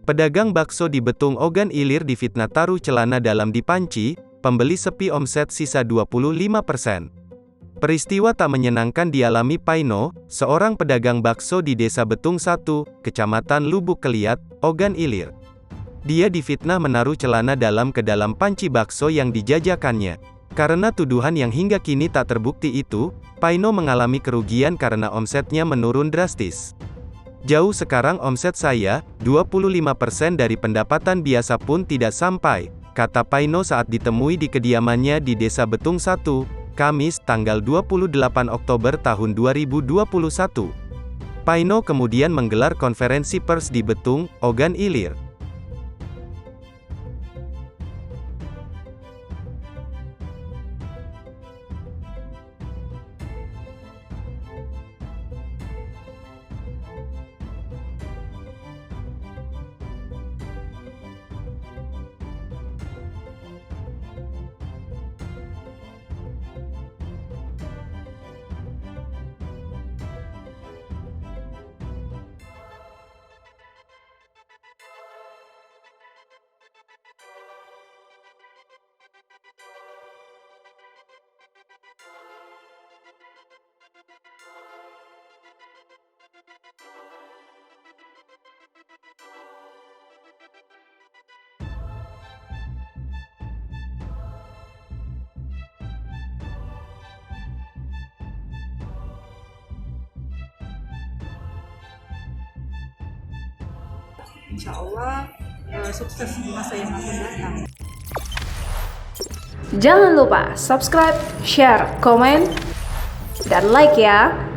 Pedagang bakso di Betung Ogan Ilir difitnah taruh celana dalam di panci, pembeli sepi omset sisa 25%. Peristiwa tak menyenangkan dialami Paino, seorang pedagang bakso di Desa Betung 1, Kecamatan Lubuk Keliat, Ogan Ilir. Dia difitnah menaruh celana dalam ke dalam panci bakso yang dijajakannya. Karena tuduhan yang hingga kini tak terbukti itu, Paino mengalami kerugian karena omsetnya menurun drastis. Jauh sekarang omset saya, 25% dari pendapatan biasa pun tidak sampai, kata Paino saat ditemui di kediamannya di Desa Betung 1, Kamis, tanggal 28 Oktober tahun 2021. Paino kemudian menggelar konferensi pers di Betung, Ogan Ilir. Insya Allah sukses di masa yang akan datang. Jangan lupa subscribe, share, komen, dan like ya.